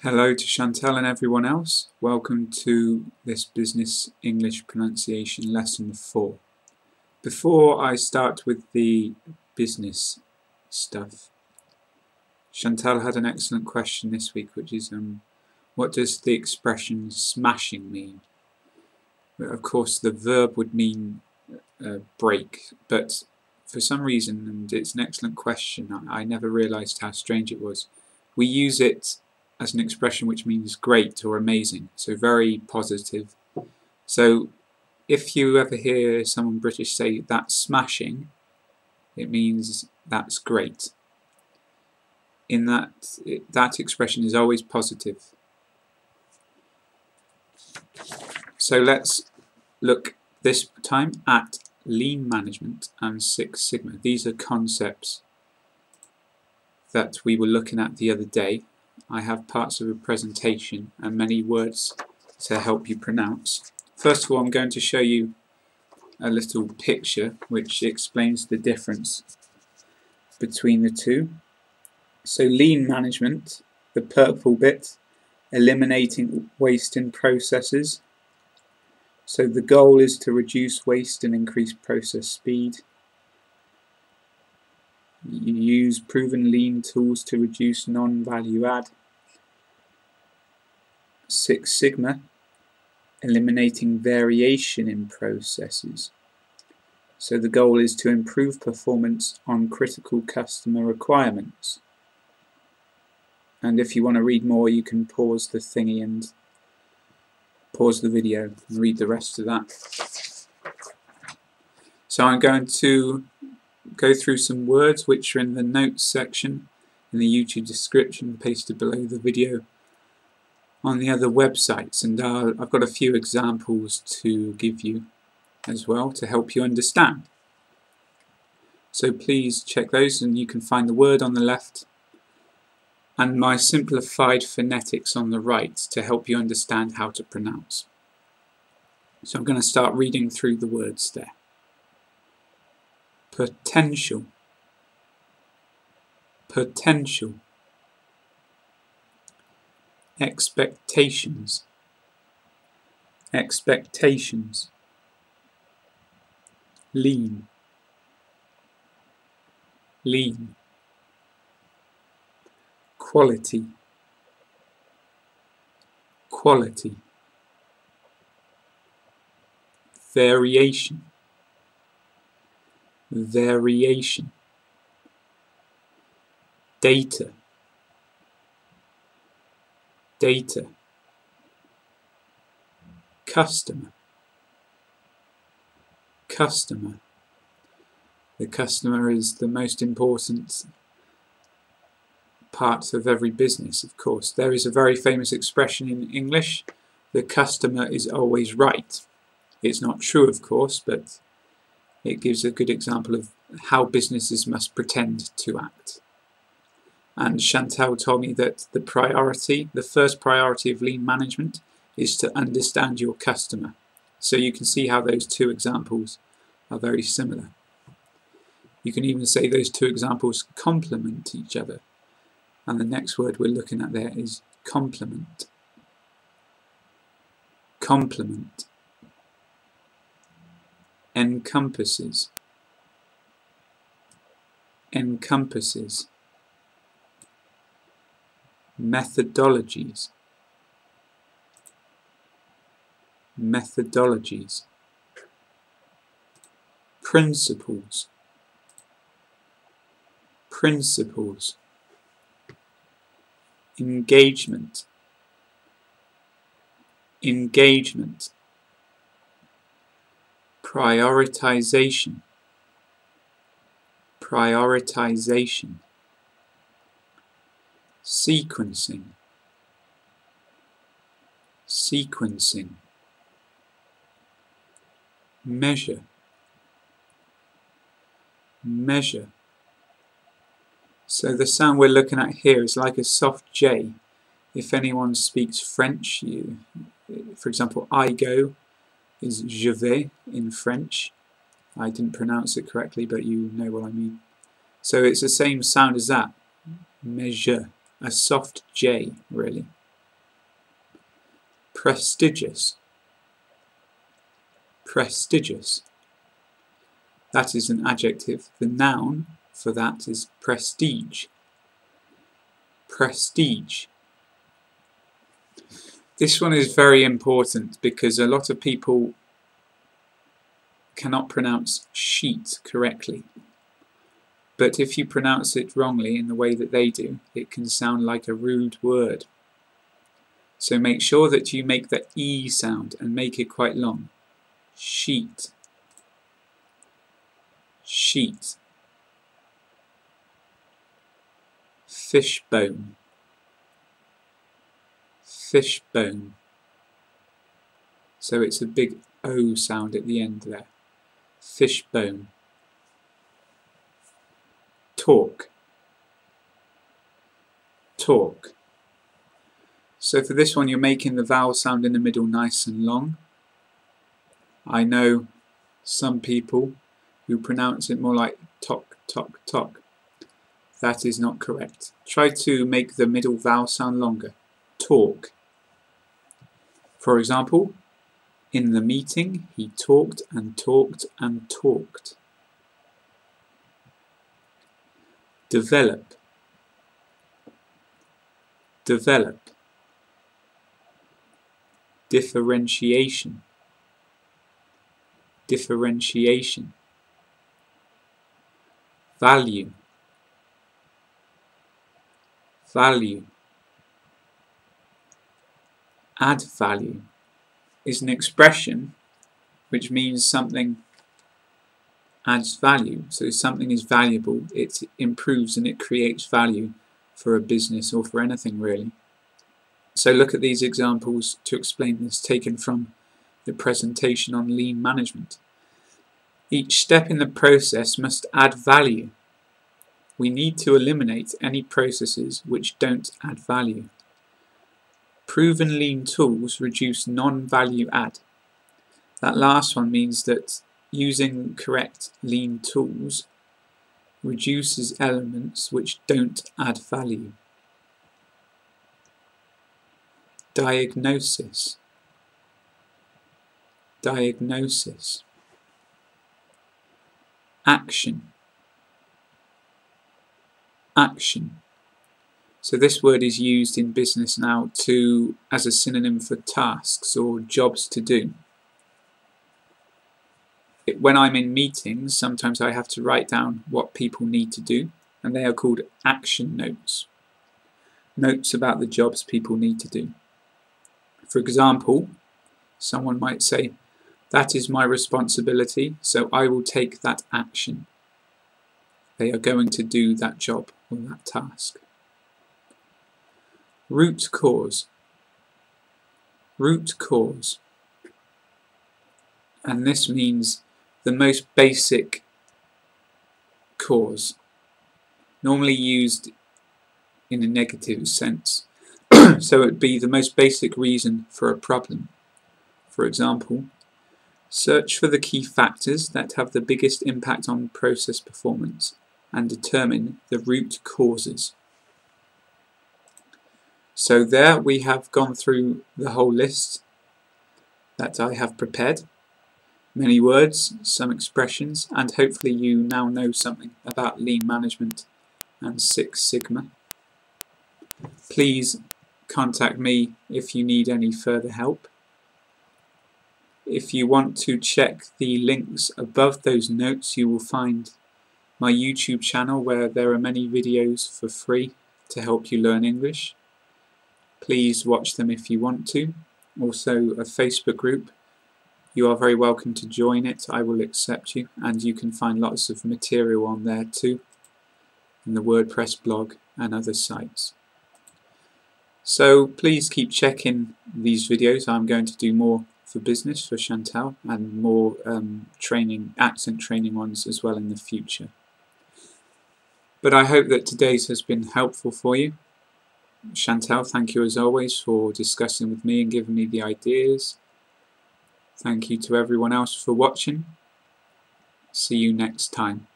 Hello to Chantal and everyone else. Welcome to this Business English Pronunciation Lesson 4. Before I start with the business stuff, Chantal had an excellent question this week, which is what does the expression smashing mean? Of course, the verb would mean break, but for some reason, and it's an excellent question, I never realised how strange it was. We use it as an expression which means great or amazing, so very positive. So if you ever hear someone British say that's smashing, it means that's great. In that expression is always positive. So let's look this time at lean management and Six Sigma. These are concepts that we were looking at the other day. I have parts of a presentation and many words to help you pronounce. First of all, I'm going to show you a little picture which explains the difference between the two. So lean management, the purple bit, eliminating waste in processes. So the goal is to reduce waste and increase process speed. You use proven lean tools to reduce non-value add. Six Sigma, eliminating variation in processes. So the goal is to improve performance on critical customer requirements. And if you want to read more, you can pause the thingy and pause the video and read the rest of that. So I'm going to go through some words which are in the notes section in the YouTube description pasted below the video on the other websites, and I've got a few examples to give you as well to help you understand. So please check those, and you can find the word on the left and my simplified phonetics on the right to help you understand how to pronounce. So I'm going to start reading through the words there. Potential, potential. Expectations, expectations. Lean, lean. Quality, quality. Variation, variation. Data, data. Customer, customer. The customer is the most important part of every business, of course. There is a very famous expression in English, the customer is always right. It's not true, of course, but it gives a good example of how businesses must pretend to act. And Chantal told me that the first priority of lean management is to understand your customer. So you can see how those two examples are very similar. You can even say those two examples complement each other. And the next word we're looking at there is complement. Complement. Encompasses. Encompasses. Methodologies. Methodologies. Principles. Principles. Engagement. Engagement. Prioritization. Prioritization. Sequencing. Sequencing. Measure. Measure. So the sound we're looking at here is like a soft J. If anyone speaks French, for example, I go is je vais in French. I didn't pronounce it correctly, but you know what I mean. So it's the same sound as that. Measure. A soft J, really. Prestigious. Prestigious. That is an adjective. The noun for that is prestige. Prestige. This one is very important because a lot of people cannot pronounce sheet correctly. But if you pronounce it wrongly in the way that they do, it can sound like a rude word. So make sure that you make the E sound and make it quite long. Sheet. Sheet. Fishbone. Fishbone. So it's a big O sound at the end there. Fishbone. Talk. Talk. So for this one you're making the vowel sound in the middle nice and long. I know some people who pronounce it more like tok, tok, tok. That is not correct. Try to make the middle vowel sound longer. Talk. For example, in the meeting he talked and talked and talked. Develop. Develop. Differentiation. Differentiation. Value. Value. Add value is an expression which means something adds value. So something is valuable, it improves and it creates value for a business or for anything really. So look at these examples to explain this, taken from the presentation on lean management. Each step in the process must add value. We need to eliminate any processes which don't add value. Proven lean tools reduce non-value add. That last one means that using correct lean tools reduces elements which don't add value. Diagnosis. Diagnosis. Action. Action. So this word is used in business now as a synonym for tasks or jobs to do. When I'm in meetings, sometimes I have to write down what people need to do, and they are called action notes. Notes about the jobs people need to do. For example, someone might say, "That is my responsibility, so I will take that action." They are going to do that job or that task. Root cause. Root cause. And this means the most basic cause, normally used in a negative sense. So it would be the most basic reason for a problem. For example, search for the key factors that have the biggest impact on process performance and determine the root causes. So there we have gone through the whole list that I have prepared. Many words, some expressions, and hopefully you now know something about lean management and Six Sigma. Please contact me if you need any further help. If you want to check the links above those notes, you will find my YouTube channel where there are many videos for free to help you learn English. Please watch them if you want to. Also a Facebook group. You are very welcome to join it. I will accept you, and you can find lots of material on there too, in the WordPress blog and other sites. So please keep checking these videos. I'm going to do more for business for Chantal and more accent training ones as well in the future. But I hope that today's has been helpful for you. Chantal, thank you as always for discussing with me and giving me the ideas. Thank you to everyone else for watching. See you next time.